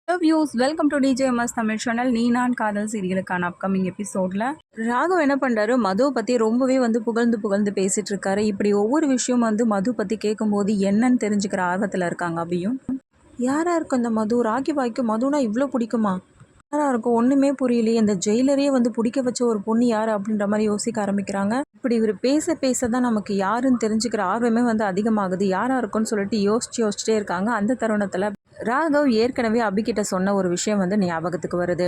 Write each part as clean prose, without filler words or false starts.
Hello viewers, welcome to DJMS Tamil channel. நீ நான் காதல் சீரியலுக்கான அப்கமிங் எபிசோடில் ராகவ் என்ன பண்ணுறாரு, மதுவை பற்றி ரொம்பவே புகழ்ந்து பேசிகிட்டு இருக்காரு. இப்படி ஒவ்வொரு விஷயம் மது பற்றி கேட்கும்போது என்னன்னு தெரிஞ்சுக்கிற ஆர்வத்தில் இருக்காங்க அபியும். யாராக இருக்கும் இந்த மது? ராகி பாய்க்கு மதுனா இவ்வளோ பிடிக்குமா? யாராக இருக்கும்? ஒன்றுமே புரியலையே. இந்த ஜெயிலரே பிடிக்க வச்ச ஒரு பொண்ணு யார் அப்படின்ற மாதிரி யோசிக்க ஆரம்பிக்கிறாங்க. இப்படி இவர் பேச தான் நமக்கு யாருன்னு தெரிஞ்சுக்கிற ஆர்வமே அதிகமாகுது. யாராக இருக்குன்னு சொல்லிட்டு யோசிச்சுட்டே இருக்காங்க. அந்த தருணத்தில் ராகவ் ஏற்கனவே அபிகிட்ட சொன்ன ஒரு விஷயம் ஞாபகத்துக்கு வருது.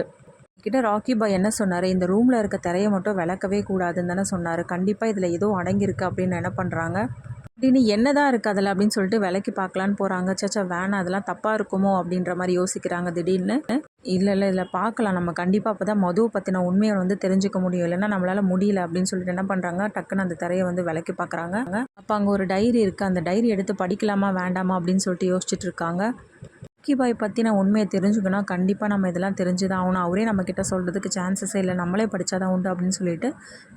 கிட்ட ராக்கி பாய் என்ன சொன்னார், இந்த ரூமில் இருக்க திரையை மட்டும் விளக்கவே கூடாதுன்னு தானே சொன்னார். கண்டிப்பாக இதில் ஏதோ அடங்கியிருக்கு அப்படின்னு என்ன பண்ணுறாங்க அப்படின்னு என்னதான் இருக்குது அதில் அப்படின்னு சொல்லிட்டு விலைக்கு பார்க்கலான்னு போகிறாங்க. சச்சா வேணாம், அதெல்லாம் தப்பாக இருக்குமோ அப்படின்ற மாதிரி யோசிக்கிறாங்க திடீர்னு. இல்லை பார்க்கலாம், நம்ம கண்டிப்பாக அப்போ தான் மதுவை பற்றின உண்மையை தெரிஞ்சுக்க முடியும், இல்லைன்னா நம்மளால் முடியல அப்படின்னு சொல்லிட்டு என்ன பண்ணுறாங்க, டக்குன்னு அந்த திரையை விலைக்கு பார்க்குறாங்க. அப்போ அங்கே ஒரு டைரி இருக்குது, அந்த டைரி எடுத்து படிக்கலாமா வேண்டாமா அப்படின்னு சொல்லிட்டு யோசிச்சுட்டு இருக்காங்க. ராக்கி பாய் பற்றி நான் உண்மையை தெரிஞ்சுக்கணும், கண்டிப்பாக நம்ம இதெல்லாம் தெரிஞ்சு தான் ஆகணும், அவரே நம்மக்கிட்ட சொல்கிறதுக்கு சான்சஸே இல்லை, நம்மளே படித்தா தான் உண்டு அப்படின்னு சொல்லிட்டு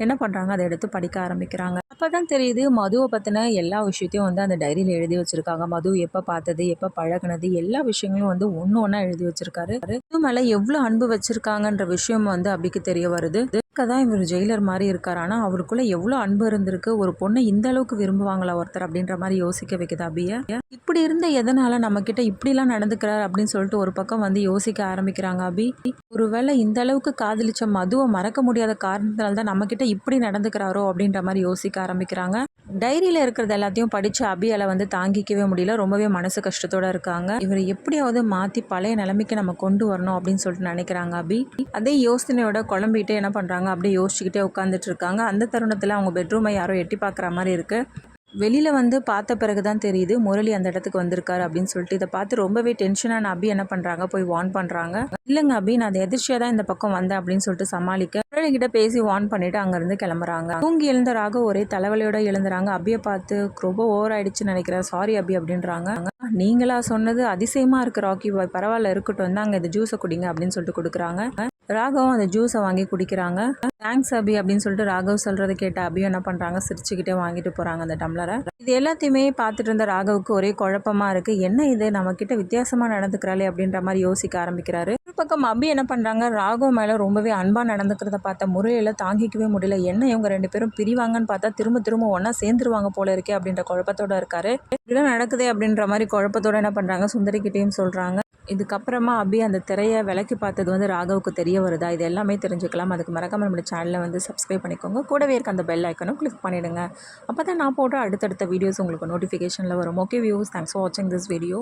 என்ன பண்ணுறாங்க, அதை எடுத்து படிக்க ஆரம்பிக்கிறாங்க. அப்போ தான் தெரியுது மதுவை பற்றின எல்லா விஷயத்தையும் அந்த டைரியில் எழுதி வச்சுருக்காங்க. மது எப்போ பார்த்தது, எப்போ பழகினது, எல்லா விஷயங்களும் ஒன்று ஒன்றா எழுதி வச்சுருக்காரு. அது மேலே எவ்வளோ அன்பு வச்சுருக்காங்கன்ற விஷயம் அபிக்கு தெரிய வருது. தான் இவர் ஜெயிலர் மாதிரி இருக்கார், ஆனால் அவருக்குள்ளே எவ்வளோ அன்பு இருந்திருக்கு, ஒரு பொண்ணை இந்த அளவுக்கு விரும்புவாங்களா ஒருத்தர் அப்படின்ற மாதிரி யோசிக்க வைக்குது அபியை. இப்படி இருந்த எதனால் நம்மக்கிட்ட இப்படிலாம் நடந்துக்கிறார் அப்படின்னு சொல்லிட்டு ஒரு பக்கம் யோசிக்க ஆரம்பிக்கிறாங்க அபி. ஒருவேளை இந்த அளவுக்கு காதலிச்ச மதுவை மறக்க முடியாத காரணத்தினால தான் நம்மக்கிட்ட இப்படி நடந்துக்கிறாரோ அப்படின்ற மாதிரி யோசிக்க ஆரம்பிக்கிறாங்க. டைரியில் இருக்கிறது எல்லாத்தையும் படித்து அபியால் தாங்கிக்கவே முடியல, ரொம்பவே மனசு கஷ்டத்தோடு இருக்காங்க. இவர் எப்படியாவது மாற்றி பழைய நிலைமைக்கு நம்ம கொண்டு வரணும் அப்படின்னு சொல்லிட்டு நினைக்கிறாங்க அபி. அதே யோசனையோட குழம்பிக்கிட்டே என்ன பண்ணுறாங்க, அப்படியே யோசிச்சுக்கிட்டே உட்காந்துட்டு இருக்காங்க. அந்த தருணத்தில் அவங்க பெட்ரூமை யாரோ எட்டி பார்க்குற மாதிரி இருக்குது. வெளியில் பார்த்த பிறகு தான் தெரியுது முரளி அந்த இடத்துக்கு வந்திருக்காரு அப்படின்னு சொல்லிட்டு. இதை பார்த்து ரொம்பவே டென்ஷனான அபி என்ன பண்ணுறாங்க, போய் வார்ன் பண்ணுறாங்க. இல்லைங்க அபி, நான் அது எதிர்ச்சியாக தான் இந்த பக்கம் வந்தேன் அப்படின்னு சொல்லிட்டு சமாளிக்க முரளிகிட்ட பேசி வார்ன் பண்ணிவிட்டு அங்கேருந்து கிளம்புறாங்க. தூங்கி எழுந்தராக ஒரே தலைவலியோட எழுந்துறாங்க. அபியை பார்த்து ரொம்ப ஓவர் ஆயிடுச்சுன்னு நினைக்கிறேன், சாரி அபி அப்படின்றாங்க. நீங்களா சொன்னது அதிசயமாக இருக்குது ராக்கி பாய், பரவாயில்ல இருக்கட்டும், வந்து அங்கே இந்த ஜூஸை குடிங்க அப்படின்னு சொல்லிட்டு கொடுக்குறாங்க. ராகவும் அந்த ஜூஸை வாங்கி குடிக்கிறாங்க. தேங்க்ஸ் அபி அப்படின்னு சொல்லிட்டு ராகவ் சொல்கிறத கேட்ட அபியும் என்ன பண்ணுறாங்க, சிரிச்சுக்கிட்டே வாங்கிட்டு போகிறாங்க அந்த டம்ளரை. இது எல்லாத்தையுமே பார்த்துட்டு இருந்த ராகவுக்கு ஒரே குழப்பமாக இருக்குது. என்ன இது நம்மக்கிட்ட வித்தியாசமாக நடந்துக்கிறாளே அப்படின்ற மாதிரி யோசிக்க ஆரம்பிக்கிறாரு. ஒரு பக்கம் அபி என்ன பண்ணுறாங்க, ராகவ் மேலே ரொம்பவே அன்பாக நடந்துக்கிறத பார்த்த முறையில் தாங்கிக்கவே முடியல. என்ன இவங்க ரெண்டு பேரும் பிரிவாங்கன்னு பார்த்தா திரும்ப ஒன்றா சேர்ந்துருவாங்க போல இருக்கே அப்படின்ற குழப்பத்தோடு இருக்காரு. இப்படிலாம் நடக்குதே அப்படின்ற மாதிரி குழப்பத்தோடு என்ன பண்ணுறாங்க, சுந்தரிக்கிட்டேயும் சொல்கிறாங்க. இதுக்கப்புறமா அபி அந்த திரையை விலைக்கு பார்த்தது ராகவுக்கு தெரிய வருதா, இது எல்லாமே தெரிஞ்சுக்கலாம். அதுக்கு மறக்காம நம்மளோட சேனலை சப்ஸ்கிரைப் பண்ணிக்கோங்க. கூடவே இருக்க அந்த பெல் ஐக்கனும் கிளிக் பண்ணிவிடுங்க. அப்போ தான் நான் போடுற அடுத்தடுத்த வீடியோஸ் உங்களுக்கு நோட்டிஃபிகேஷனில் வரும். ஓகே வியூஸ், தேங்க்ஸ் ஃபார் வாட்சிங் திஸ் வீடியோ.